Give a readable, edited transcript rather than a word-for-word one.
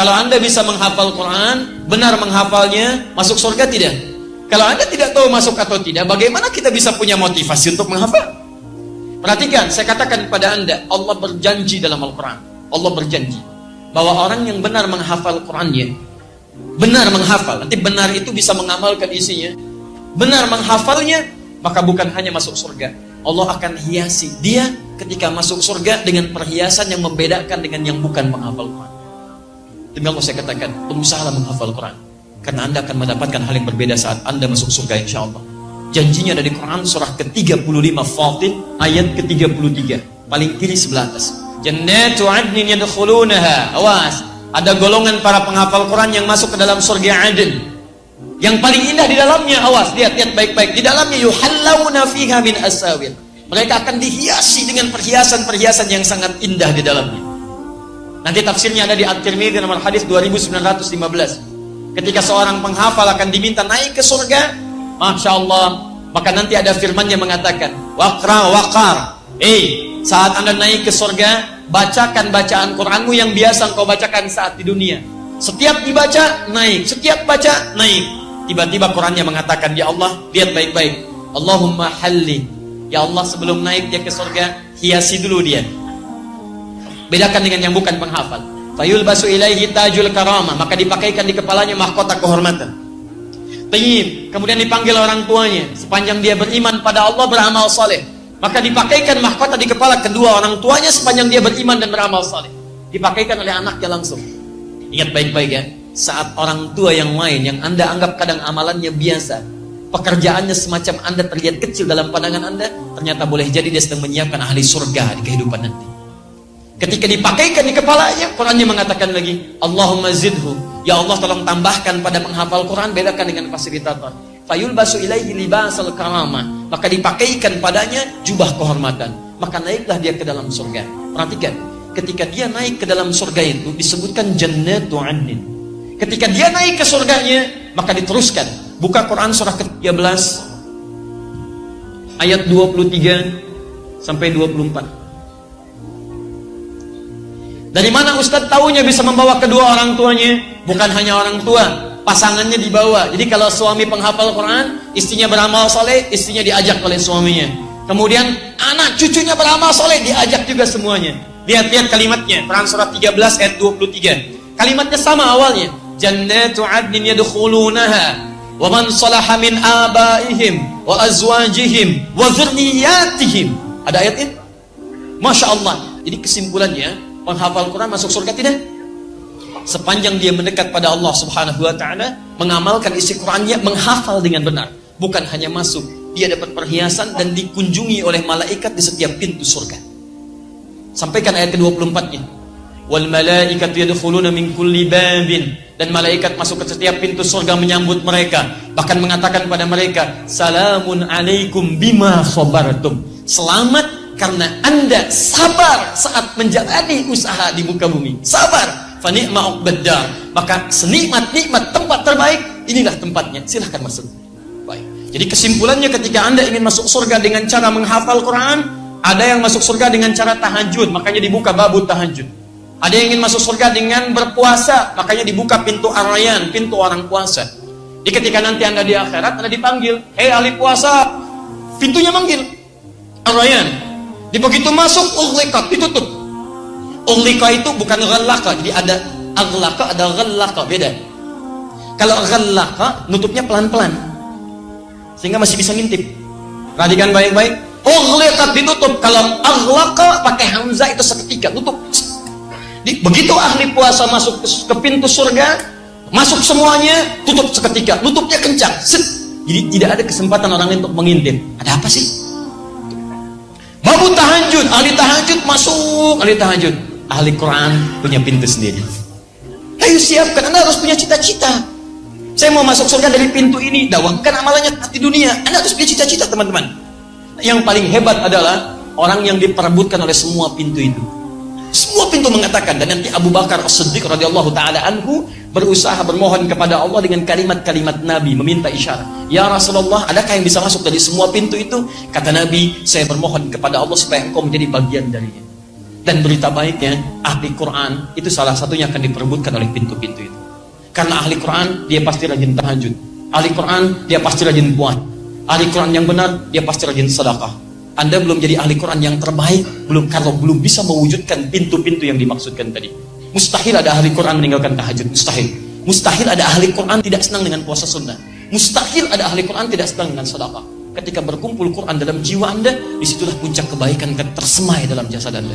Kalau Anda bisa menghafal Quran, benar menghafalnya, masuk surga tidak? Kalau Anda tidak tahu masuk atau tidak, bagaimana kita bisa punya motivasi untuk menghafal? Perhatikan, saya katakan kepada Anda, Allah berjanji dalam Al-Quran. Allah berjanji bahwa orang yang benar menghafal Qurannya, benar menghafal, nanti benar itu bisa mengamalkan isinya, benar menghafalnya, maka bukan hanya masuk surga, Allah akan hiasi dia ketika masuk surga dengan perhiasan yang membedakan dengan yang bukan menghafal Quran. Demi Allah saya katakan, berusahalah menghafal Quran, karena Anda akan mendapatkan hal yang berbeda saat Anda masuk surga insya Allah. Janjinya dari Quran surah ke-35 Fatir ayat ke-33, paling kiri sebelah atas. Jannatu adnin yadkhulunaha. Awas, ada golongan para penghafal Quran yang masuk ke dalam surga Aden. Yang paling indah di dalamnya, awas, lihat baik-baik. Di dalamnya yuhallawna fiha min asawir. Mereka akan dihiasi dengan perhiasan-perhiasan yang sangat indah di dalamnya. Nanti tafsirnya ada di At-Tirmidzi nomor hadis 2915. Ketika seorang penghafal akan diminta naik ke surga, Masya Allah, maka nanti ada firman yang mengatakan, Waqra waqar. Saat Anda naik ke surga, bacakan bacaan Quranmu yang biasa engkau bacakan saat di dunia. Setiap dibaca, naik. Setiap baca, naik. Tiba-tiba Qurannya mengatakan, ya Allah, lihat baik-baik. Allahumma halli. Ya Allah, sebelum naik dia ke surga, hiasi dulu dia. Bedakan dengan yang bukan penghafal. Fayulbasu ilaihi tajul karamah, maka dipakaikan di kepalanya mahkota kehormatan. Tayyib, kemudian dipanggil orang tuanya, sepanjang dia beriman pada Allah, beramal saleh, maka dipakaikan mahkota di kepala kedua orang tuanya sepanjang dia beriman dan beramal saleh. Dipakaikan oleh anaknya langsung. Ingat baik-baik ya, saat orang tua yang lain yang Anda anggap kadang amalannya biasa, pekerjaannya semacam Anda terlihat kecil dalam pandangan Anda, ternyata boleh jadi dia sedang menyiapkan ahli surga di kehidupan nanti. Ketika dipakaikan di kepalanya, Qurannya mengatakan lagi, Allahumma zidhu. Ya Allah, tolong tambahkan pada penghafal Quran, bedakan dengan fasilitator. Fayulbasu ilaihi libasal karamah, maka dipakaikan padanya jubah kehormatan, maka naiklah dia ke dalam surga. Perhatikan, ketika dia naik ke dalam surga itu disebutkan jannatu adnin. Ketika dia naik ke surganya, maka diteruskan. Buka Quran surah ke-13 ayat 23 sampai 24. Dari mana Ustadz tahunya bisa membawa kedua orang tuanya? Bukan hanya orang tua, pasangannya dibawa. Jadi kalau suami penghafal Quran, istrinya beramal soleh, istrinya diajak oleh suaminya. Kemudian anak cucunya beramal soleh, diajak juga semuanya. Lihat kalimatnya, Quran surah 13 ayat 23. Kalimatnya sama awalnya. Jannatu adnin yadkhulunaha wa man salaha min abaihim wa azwajihim wa dzurriyyatihim. Ada ayatnya? Masya Allah. Jadi kesimpulannya, penghafal Quran masuk surga tidak? Sepanjang dia mendekat pada Allah Subhanahu wa ta'ala, mengamalkan isi Qurannya, menghafal dengan benar. Bukan hanya masuk, dia dapat perhiasan dan dikunjungi oleh malaikat di setiap pintu surga. Sampaikan ayat ke-24-nya. Wal malaikatu yadkhuluna min kulli babin, dan malaikat masuk ke setiap pintu surga menyambut mereka, bahkan mengatakan pada mereka, salamun alaikum bima sabartum. Selamat karena Anda sabar saat menjalani usaha di muka bumi. Sabar. Fa ni'ma uqbaddar. Maka senikmat-nikmat tempat terbaik, inilah tempatnya. Silahkan masuk. Baik. Jadi kesimpulannya, ketika Anda ingin masuk surga dengan cara menghafal Quran, ada yang masuk surga dengan cara tahajud, makanya dibuka babu tahajud. Ada yang ingin masuk surga dengan berpuasa, makanya dibuka pintu ar-rayyan, pintu orang puasa. Jadi ketika nanti Anda di akhirat, Anda dipanggil, hei ahli puasa, pintunya manggil ar-rayyan. Di begitu masuk, ughliqat, ditutup. Ughliqa itu bukan ghallaqa, jadi ada aghlaqa, ada ghallaqa, beda. Kalau ghallaqa, nutupnya pelan-pelan, sehingga masih bisa ngintip. Perhatikan baik-baik. Ughliqat, ditutup. Kalau aghlaqa pakai hamzah itu seketika, tutup. Begitu ahli puasa masuk ke pintu surga, masuk semuanya, tutup seketika, tutupnya kencang. Set. Jadi tidak ada kesempatan orang lain untuk mengintip. Ada apa sih? Babu tahajud, ahli tahajud masuk, ahli tahajud. Ahli Quran punya pintu sendiri. Ayo siapkan, Anda harus punya cita-cita. Saya mau masuk surga dari pintu ini, dawamkan amalannya di dunia. Anda harus punya cita-cita, teman-teman. Yang paling hebat adalah orang yang diperebutkan oleh semua pintu itu. Semua pintu mengatakan, dan nanti Abu Bakar As-Siddiq radhiyallahu taala anhu berusaha bermohon kepada Allah dengan kalimat-kalimat Nabi, meminta isyarat. Ya Rasulullah, adakah yang bisa masuk dari semua pintu itu? Kata Nabi, saya bermohon kepada Allah supaya engkau menjadi bagian darinya. Dan berita baiknya, ahli Quran itu salah satunya akan diperebutkan oleh pintu-pintu itu. Karena ahli Quran, dia pasti rajin tahajud. Ahli Quran, dia pasti rajin puasa. Ahli Quran yang benar, dia pasti rajin sedekah. Anda belum jadi ahli Quran yang terbaik, kalau belum bisa mewujudkan pintu-pintu yang dimaksudkan tadi. Mustahil ada ahli Quran meninggalkan tahajud, mustahil. Mustahil ada ahli Quran tidak senang dengan puasa sunnah. Mustahil ada ahli Quran tidak senang dengan sedekah. Ketika berkumpul Quran dalam jiwa Anda, disitulah puncak kebaikan tersemai dalam jasad Anda.